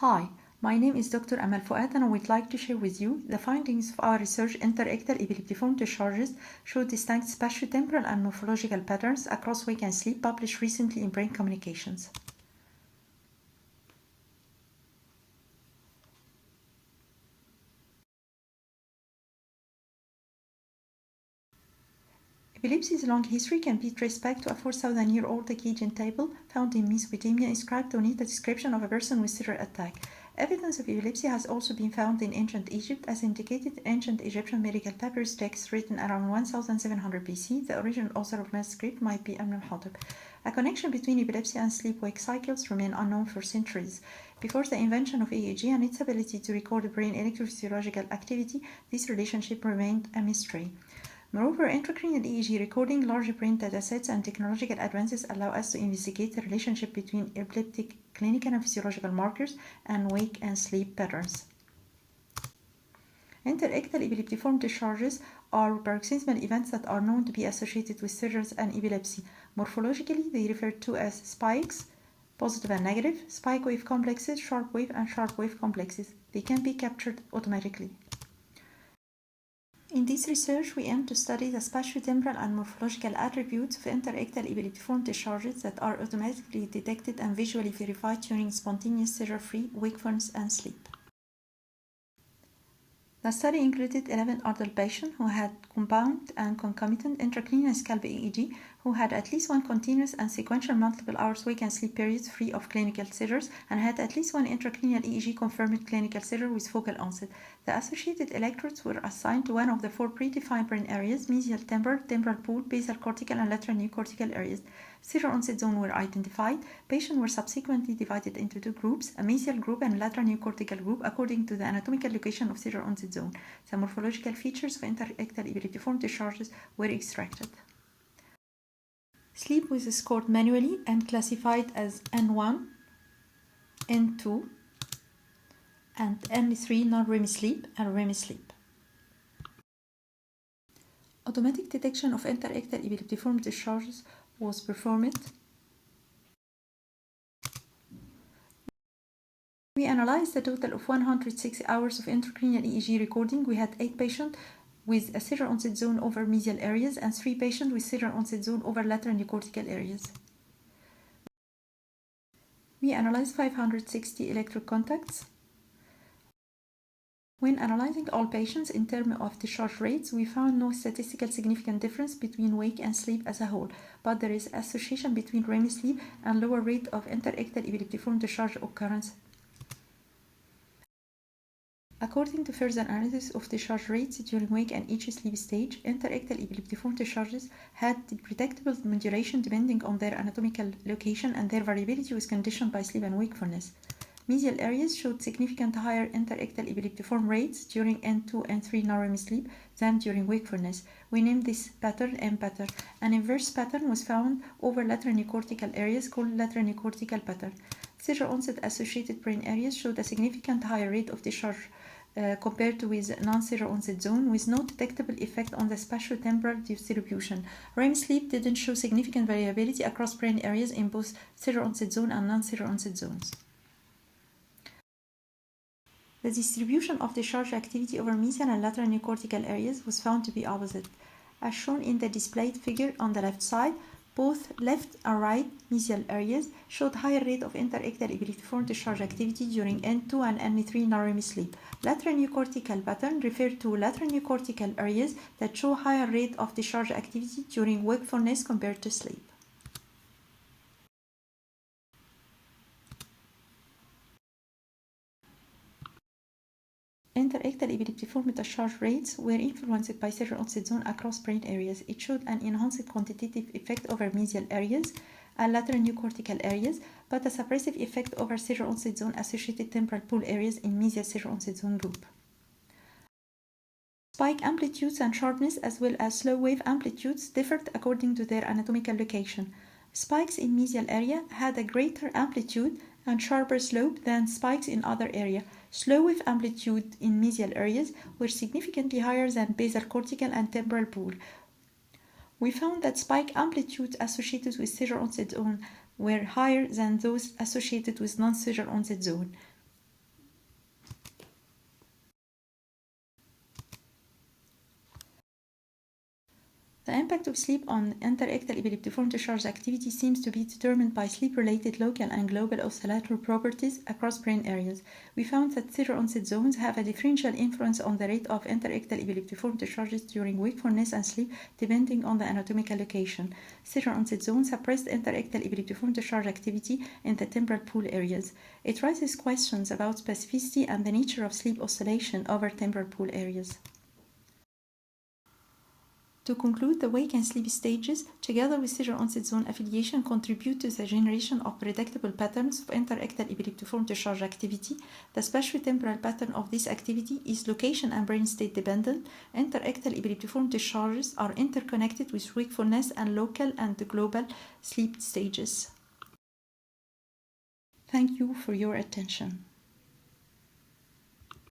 Hi, my name is Dr. Amal Fouad and I would like to share with you the findings of our research. Interictal epileptiform discharges show distinct spatiotemporal and morphological patterns across wake and sleep, published recently in Brain Communications. Epilepsy's long history can be traced back to a 4,000-year-old Akkadian table found in Mesopotamia, inscribed to need a description of a person with seizure attack. Evidence of epilepsy has also been found in ancient Egypt, as indicated in ancient Egyptian medical papyrus texts written around 1700 BC. The original author of manuscript might be Amenhotep. A connection between epilepsy and sleep-wake cycles remained unknown for centuries. Before the invention of EEG and its ability to record brain electrophysiological activity, this relationship remained a mystery. Moreover, intracranial EEG recording, large brain datasets, and technological advances allow us to investigate the relationship between epileptic clinical and physiological markers and wake and sleep patterns. Interictal epileptiform discharges are paroxysmal events that are known to be associated with seizures and epilepsy. Morphologically, they are referred to as spikes, positive and negative, spike wave complexes, sharp wave, and sharp wave complexes. They can be captured automatically. In this research, we aim to study the spatiotemporal and morphological attributes of interictal epileptiform discharges that are automatically detected and visually verified during spontaneous seizure-free wakefulness and sleep. The study included 11 adult patients who had compound and concomitant intracranial scalp EEG, who had at least one continuous and sequential multiple hours wake and sleep periods free of clinical seizures, and had at least one intracranial EEG confirmed clinical seizure with focal onset. The associated electrodes were assigned to one of the four predefined brain areas: mesial temporal, temporal pool, basal cortical, and lateral neocortical areas. Seizure onset zone were identified. Patients were subsequently divided into two groups, a mesial group and a lateral neocortical group, according to the anatomical location of seizure onset zone. The morphological features of interictal epileptiform discharges were extracted. Sleep was scored manually and classified as N1, N2, and N3 non-REM sleep and REM sleep. Automatic detection of interictal epileptiform discharges was performed. We analyzed a total of 106 hours of intracranial EEG recording. We had 8 patients with a seizure onset zone over mesial areas and 3 patients with seizure onset zone over lateral neocortical areas. We analyzed 560 electrode contacts. When analyzing all patients in terms of discharge rates, we found no statistically significant difference between wake and sleep as a whole, but there is association between REM sleep and lower rate of interictal epileptiform discharge occurrence. According to further analysis of discharge rates during wake and each sleep stage, interictal epileptiform discharges had detectable modulation depending on their anatomical location, and their variability was conditioned by sleep and wakefulness. Mesial areas showed significantly higher interictal epileptiform rates during N2 and N3 non-REM sleep than during wakefulness. We named this pattern M pattern. An inverse pattern was found over lateral neocortical areas called lateral neocortical pattern. Seizure onset associated brain areas showed a significant higher rate of discharge compared to with non-seizure onset zone, with no detectable effect on the spatiotemporal distribution. REM sleep didn't show significant variability across brain areas in both seizure onset zone and non-seizure onset zones. The distribution of discharge activity over mesial and lateral neocortical areas was found to be opposite. As shown in the displayed figure on the left side, both left and right mesial areas showed higher rate of interictal epileptiform discharge activity during N2 and N3 non-REM sleep. Lateral neocortical pattern referred to lateral neocortical areas that show higher rate of discharge activity during wakefulness compared to sleep. Interictal epileptiform discharge rates were influenced by seizure onset zone across brain areas. It showed an enhanced quantitative effect over mesial areas and lateral neocortical areas, but a suppressive effect over seizure onset zone associated temporal pool areas in mesial seizure onset zone group. Spike amplitudes and sharpness, as well as slow wave amplitudes, differed according to their anatomical location. Spikes in mesial area had a greater amplitude and sharper slope than spikes in other area. Slow wave amplitude in mesial areas were significantly higher than basal cortical and temporal pool. We found that spike amplitudes associated with seizure onset zone were higher than those associated with non-seizure onset zone. The impact of sleep on interictal epileptiform discharge activity seems to be determined by sleep-related local and global oscillatory properties across brain areas. We found that seizure onset zones have a differential influence on the rate of interictal epileptiform discharges during wakefulness and sleep, depending on the anatomical location. Seizure onset zones suppressed interictal epileptiform discharge activity in the temporal pool areas. It raises questions about specificity and the nature of sleep oscillation over temporal pool areas. To conclude, the wake and sleep stages, together with seizure onset zone affiliation, contribute to the generation of predictable patterns of interictal epileptiform discharge activity. The spatiotemporal pattern of this activity is location and brain state dependent. Interictal epileptiform discharges are interconnected with wakefulness and local and global sleep stages. Thank you for your attention.